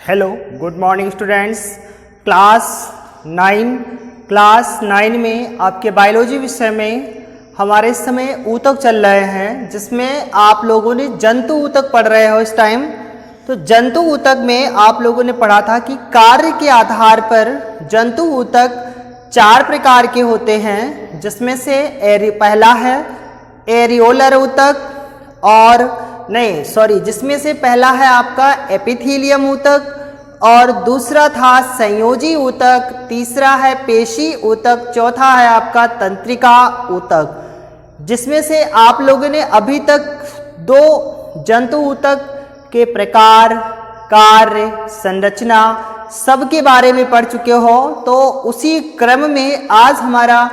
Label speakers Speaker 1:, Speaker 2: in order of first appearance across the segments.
Speaker 1: Hello good morning students. Class 9 में आपके biology विषय में हमारे इस समय ऊतक चल रहे हैं, जिसमें आप लोगों ने जंतु ऊतक पढ़ रहे हो इस टाइम। तो जंतु ऊतक में आप लोगों ने पढ़ा था कि कार्य के आधार पर जंतु ऊतक 4 प्रकार के होते हैं, जिसमें से पहला है एरियोलर ऊतक जिसमें से पहला है आपका एपिथेलियम ऊतक, और दूसरा था संयोजी ऊतक, तीसरा है पेशी ऊतक, चौथा है आपका तंत्रिका ऊतक। जिसमें से आप लोगों ने अभी तक 2 जंतु ऊतक के प्रकार, कार्य, संरचना सब के बारे में पढ़ चुके हो। तो उसी क्रम में आज हमारा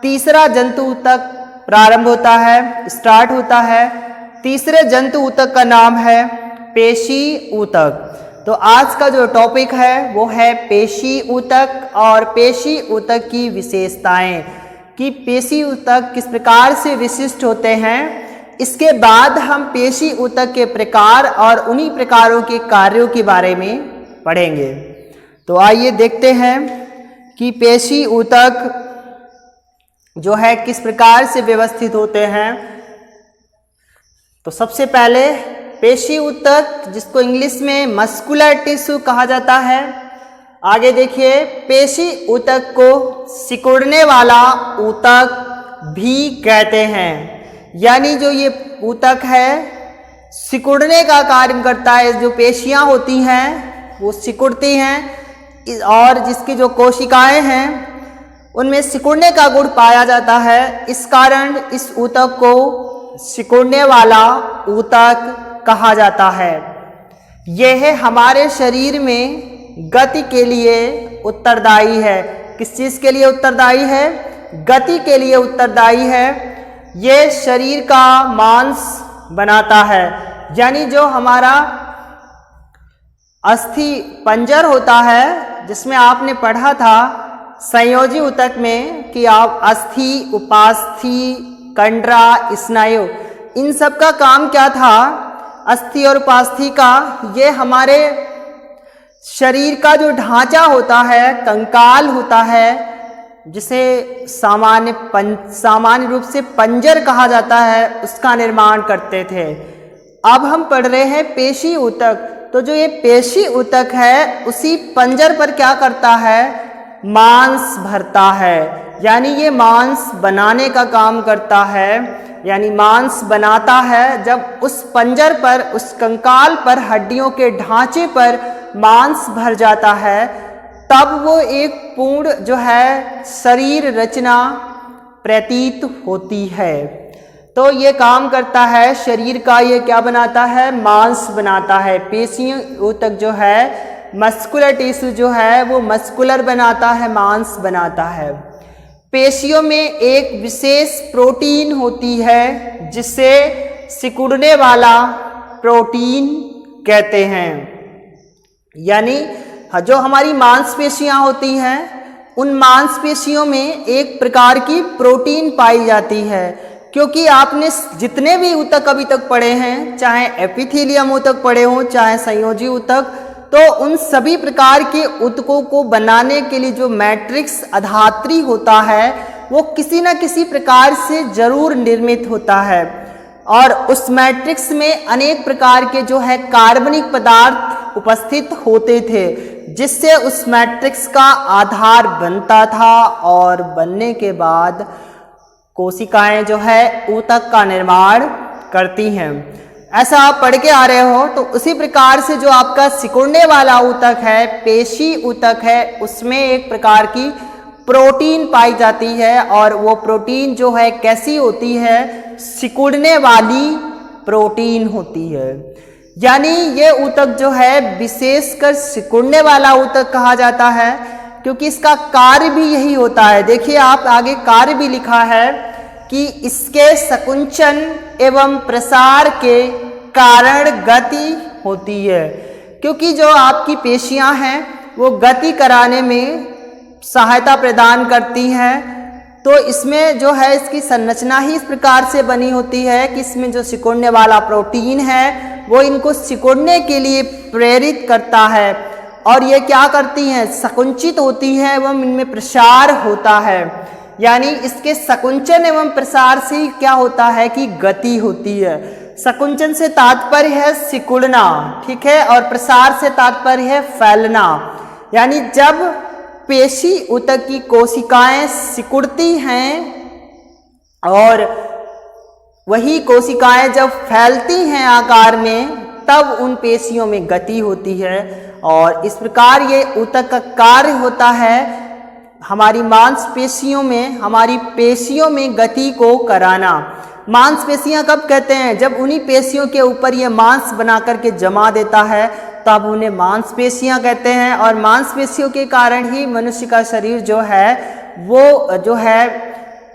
Speaker 1: तीसरा जंतु ऊतक प्रारंभ होता है, स्टार्ट होता है। तीसरे जंतु ऊतक का नाम है पेशी ऊतक। तो आज का जो टॉपिक है वो है पेशी ऊतक और पेशी ऊतक की विशेषताएं, कि पेशी ऊतक किस प्रकार से विशिष्ट होते हैं। इसके बाद हम पेशी ऊतक के प्रकार और उन्हीं प्रकारों के कार्यों के बारे में पढ़ेंगे। तो आइए देखते हैं कि पेशी ऊतक जो है किस प्रकार से व्यवस्थित होते हैं। तो सबसे पहले पेशी ऊतक, जिसको इंग्लिश में मस्कुलर टिश्यू कहा जाता है। आगे देखिए, पेशी ऊतक को सिकुड़ने वाला ऊतक भी कहते हैं। यानी जो ये ऊतक है सिकुड़ने का कार्य करता है। जो पेशियां होती हैं वो सिकुड़ती हैं, और जिसकी जो कोशिकाएं हैं उनमें सिकुड़ने का गुण पाया जाता है। इस कारण इस ऊतक को सिकुड़ने वाला ऊतक कहा जाता है। यह हमारे शरीर में गति के लिए उत्तरदायी है। किस चीज़ के लिए उत्तरदायी है? गति के लिए उत्तरदायी है। यह शरीर का मांस बनाता है। यानी जो हमारा अस्थि पंजर होता है, जिसमें आपने पढ़ा था संयोजी ऊतक में कि आप अस्थि, उपास्थि, कंडरा, स्नायु, इन सब का काम क्या था? अस्थि और उपास्थि का, ये हमारे शरीर का जो ढांचा होता है, कंकाल होता है, जिसे सामान्य रूप से पंजर कहा जाता है, उसका निर्माण करते थे। अब हम पढ़ रहे हैं पेशी ऊतक। तो जो ये पेशी ऊतक है उसी पंजर पर क्या करता है? मांस भरता है। यानी ये मांस बनाने का काम करता है, यानी मांस बनाता है। जब उस पंजर पर, उस कंकाल पर, हड्डियों के ढांचे पर मांस भर जाता है, तब वो एक पूर्ण जो है शरीर रचना प्रतीत होती है। तो ये काम करता है शरीर का। ये क्या बनाता है? मांस बनाता है। पेशी ऊतक जो है, मस्कुलर टिश्यू जो है, वो मस्कुलर बनाता है, मांस बनाता है। पेशियों में एक विशेष प्रोटीन होती है, जिसे सिकुड़ने वाला प्रोटीन कहते हैं। यानी जो हमारी मांसपेशियां होती हैं, उन मांसपेशियों में एक प्रकार की प्रोटीन पाई जाती है। क्योंकि आपने जितने भी ऊतक अभी तक पढ़े हैं, चाहे एपिथेलियम ऊतक पढ़े हों, चाहे संयोजी ऊतक, तो उन सभी प्रकार के ऊतकों को बनाने के लिए जो मैट्रिक्स अधात्री होता है, वो किसी न किसी प्रकार से जरूर निर्मित होता है। और उस मैट्रिक्स में अनेक प्रकार के जो है कार्बनिक पदार्थ उपस्थित होते थे, जिससे उस मैट्रिक्स का आधार बनता था। और बनने के बाद कोशिकाएं जो है ऊतक का निर्माण करती हैं। ऐसा आप पढ़ के आ रहे हो। तो उसी प्रकार से जो आपका सिकुड़ने वाला ऊतक है, पेशी ऊतक है, उसमें एक प्रकार की प्रोटीन पाई जाती है। और वो प्रोटीन जो है कैसी होती है? सिकुड़ने वाली प्रोटीन होती है। यानी ये ऊतक जो है विशेषकर सिकुड़ने वाला ऊतक कहा जाता है, क्योंकि इसका कार्य भी यही होता है। देखिए, आप आगे कार्य भी लिखा है कि इसके संकुचन एवं प्रसार के कारण गति होती है। क्योंकि जो आपकी पेशियां हैं वो गति कराने में सहायता प्रदान करती हैं। तो इसमें जो है इसकी संरचना ही इस प्रकार से बनी होती है कि इसमें जो सिकुड़ने वाला प्रोटीन है वो इनको सिकुड़ने के लिए प्रेरित करता है। और ये क्या करती हैं, संकुचित होती हैं एवं इनमें प्रसार होता है। यानी इसके संकुचन एवं प्रसार से क्या होता है कि गति होती है। संकुचन से तात्पर्य है सिकुड़ना, ठीक है, और प्रसार से तात्पर्य है फैलना। यानी जब पेशी ऊतक की कोशिकाएं सिकुड़ती हैं और वही कोशिकाएं जब फैलती हैं आकार में, तब उन पेशियों में गति होती है। और इस प्रकार ये ऊतक का कार्य होता है हमारी मांसपेशियों में, हमारी पेशियों में गति को कराना। मांसपेशियां कब कहते हैं, जब उन्हीं पेशियों के ऊपर ये मांस बना करके जमा देता है, तब उन्हें मांसपेशियां कहते हैं। और मांसपेशियों के कारण ही मनुष्य का शरीर जो है वो जो है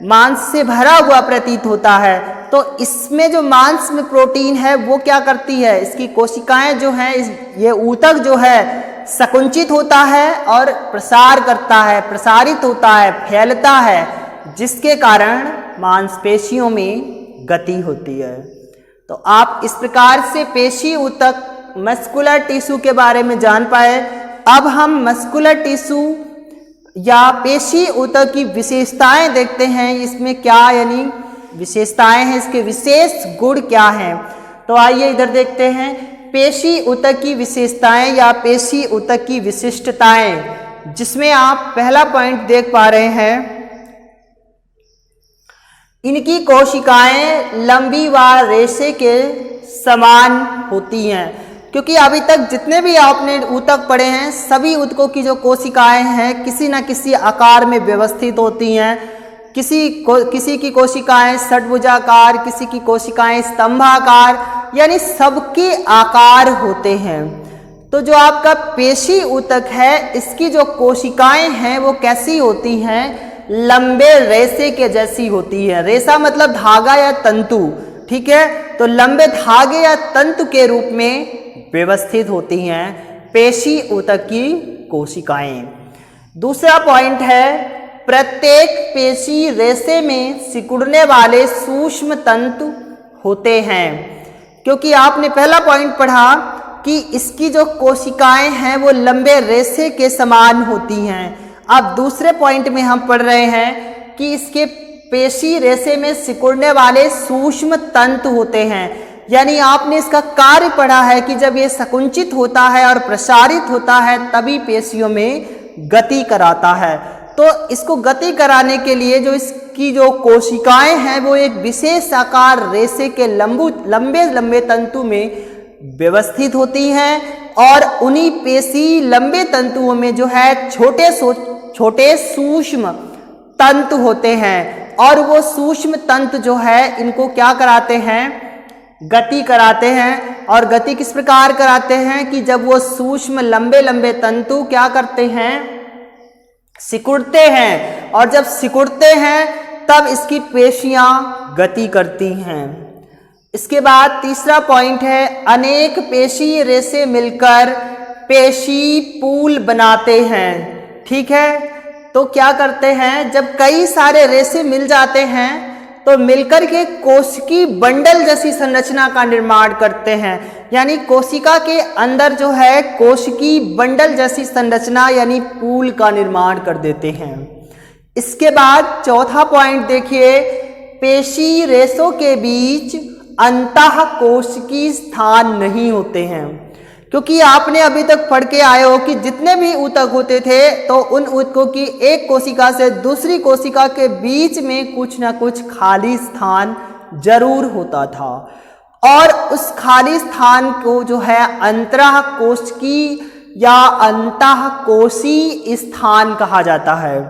Speaker 1: मांस से भरा हुआ प्रतीत होता है। तो इसमें जो मांस में प्रोटीन है वो क्या करती है, इसकी कोशिकाएं जो हैं, ये ऊतक जो है संकुचित होता है और प्रसार करता है, प्रसारित होता है, फैलता है, जिसके कारण मांसपेशियों में गति होती है। तो आप इस प्रकार से पेशी ऊतक मस्कुलर टिश्यू के बारे में जान पाए। अब हम मस्कुलर टिश्यू या पेशी ऊतक की विशेषताएं देखते हैं, इसमें क्या यानी विशेषताएं हैं, इसके विशेष गुण क्या हैं। तो आइए इधर देखते हैं पेशी ऊतक की विशेषताएं या पेशी ऊतक की विशिष्टताएं, जिसमें आप पहला पॉइंट देख पा रहे हैं, इनकी कोशिकाएं लंबी व रेशे के समान होती हैं। क्योंकि अभी तक जितने भी आपने ऊतक पढ़े हैं, सभी ऊतकों की जो कोशिकाएं हैं किसी न किसी आकार में व्यवस्थित होती हैं। किसी की कोशिकाएं षट्भुजाकार, किसी की कोशिकाएं स्तंभाकार, यानी सबके आकार होते हैं। तो जो आपका पेशी ऊतक है, इसकी जो कोशिकाएं हैं वो कैसी होती हैं, लंबे रेशे के जैसी होती है। रेशा मतलब धागा या तंतु, ठीक है, तो लंबे धागे या तंतु के रूप में व्यवस्थित होती हैं पेशी ऊतक की कोशिकाएं। दूसरा पॉइंट है, प्रत्येक पेशी रेशे में सिकुड़ने वाले सूक्ष्म तंतु होते हैं। क्योंकि आपने पहला पॉइंट पढ़ा कि इसकी जो कोशिकाएं हैं वो लंबे रेशे के समान होती हैं। अब दूसरे पॉइंट में हम पढ़ रहे हैं कि इसके पेशी रेशे में सिकुड़ने वाले सूक्ष्म तंतु होते हैं। यानी आपने इसका कार्य पढ़ा है कि जब ये संकुचित होता है और प्रसारित होता है तभी पेशियों में गति कराता है। तो इसको गति कराने के लिए जो इसकी जो कोशिकाएं हैं वो एक विशेष आकार रेशे के लंबे लंबे तंतु में व्यवस्थित होती हैं, और उन्हीं पेशी लंबे तंतुओं में जो है छोटे सूक्ष्म तंतु होते हैं। और वो सूक्ष्म तंतु जो है इनको क्या कराते हैं, गति कराते हैं। और गति किस प्रकार कराते हैं कि जब वो सूक्ष्म लंबे लंबे तंतु क्या करते हैं, सिकुड़ते हैं, और जब सिकुड़ते हैं तब इसकी पेशियां गति करती हैं। इसके बाद तीसरा पॉइंट है, अनेक पेशी रेशे मिलकर पेशी पूल बनाते हैं। ठीक है, तो क्या करते हैं, जब कई सारे रेशे मिल जाते हैं तो मिलकर के कोशिकी बंडल जैसी संरचना का निर्माण करते हैं। यानी कोशिका के अंदर जो है कोशिकी बंडल जैसी संरचना यानी पूल का निर्माण कर देते हैं। इसके बाद चौथा पॉइंट देखिए, पेशी रेशों के बीच अंतः कोशिकी स्थान नहीं होते हैं। क्योंकि आपने अभी तक पढ़ के आए हो कि जितने भी ऊतक होते थे तो उन ऊतकों की एक कोशिका से दूसरी कोशिका के बीच में कुछ ना कुछ खाली स्थान जरूर होता था, और उस खाली स्थान को जो है अंतः कोशिकी या अंतः कोशी स्थान कहा जाता है।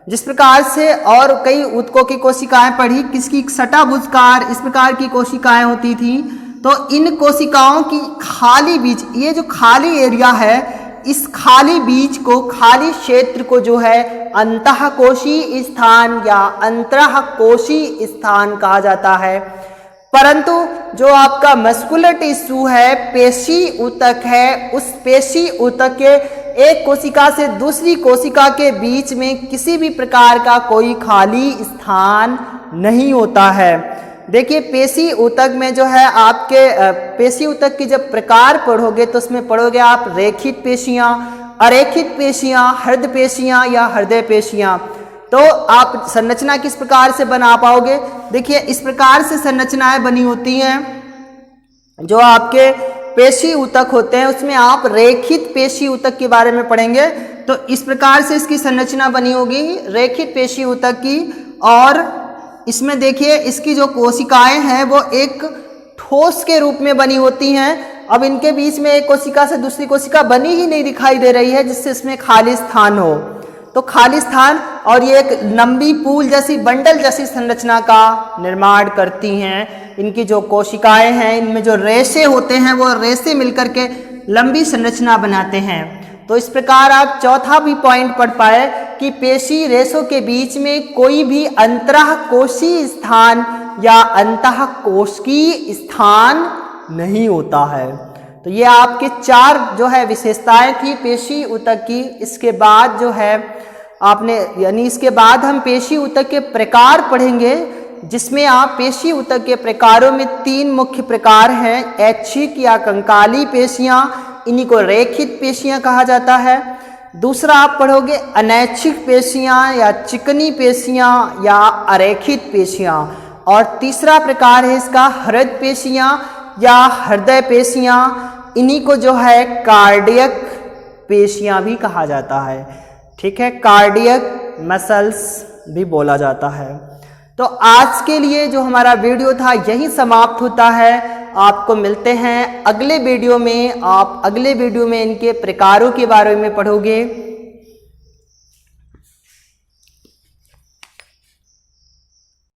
Speaker 1: जिस प्रकार से और कई ऊतकों की कोशिकाएं पढ़ी, किसकी षट्भुजकार इस प्रकार की कोशिकाएं होती थी, तो इन कोशिकाओं की खाली बीज, ये जो खाली एरिया है, इस खाली बीज को, खाली क्षेत्र को जो है अंतःकोशी स्थान या अंतःकोशी स्थान कहा जाता है। परंतु जो आपका मस्कुलर टिश्यू है, पेशी ऊतक है, उस पेशी ऊतक के एक कोशिका से दूसरी कोशिका के बीच में किसी भी प्रकार का कोई खाली स्थान नहीं होता है। देखिए पेशी ऊतक में जो है आपके पेशी ऊतक की जब प्रकार पढ़ोगे तो उसमें पढ़ोगे आप रेखित पेशियां, अरेखित पेशियां, हृदय पेशियां या हृदय पेशियां। तो आप संरचना किस प्रकार से बना पाओगे? देखिए इस प्रकार से संरचनाएं बनी होती हैं। जो आपके पेशी ऊतक होते हैं उसमें आप रेखित पेशी ऊतक के बारे में पढ़ेंगे। तो इस प्रकार से इसकी संरचना बनी होगी रेखित पेशी ऊतक की। और इसमें देखिए इसकी जो कोशिकाएं हैं वो एक ठोस के रूप में बनी होती हैं। अब इनके बीच में एक कोशिका से दूसरी कोशिका बनी ही नहीं दिखाई दे रही है जिससे इसमें खाली स्थान हो। तो खाली स्थान और ये एक लंबी पूल जैसी बंडल जैसी संरचना का निर्माण करती हैं। इनकी जो कोशिकाएं हैं इनमें जो रेशे होते हैं वो रेशे मिलकर के लंबी संरचना बनाते हैं। तो इस प्रकार आप चौथा भी पॉइंट पढ़ पाए कि पेशी रेशों के बीच में कोई भी अंतरः कोशीय स्थान या अंतः कोशिकीय स्थान नहीं होता है। तो ये आपके 4 जो है विशेषताएं थी पेशी ऊतक की। इसके बाद जो है आपने यानी इसके बाद हम पेशी ऊतक के प्रकार पढ़ेंगे, जिसमें आप पेशी ऊतक के प्रकारों में 3 मुख्य प्रकार हैं। ऐच्छिक या कंकाली पेशियां, इन्हीं को रेखित पेशियां कहा जाता है। दूसरा आप पढ़ोगे अनैच्छिक पेशियां या चिकनी पेशियां या अरेखित पेशियां। और तीसरा प्रकार है इसका हृदय पेशियां या हृदय पेशियां, इन्हीं को जो है कार्डियक पेशियां भी कहा जाता है। ठीक है, कार्डियक मसल्स भी बोला जाता है। तो आज के लिए जो हमारा वीडियो था यही समाप्त होता है। आपको मिलते हैं अगले वीडियो में। आप अगले वीडियो में इनके प्रकारों के बारे में पढ़ोगे।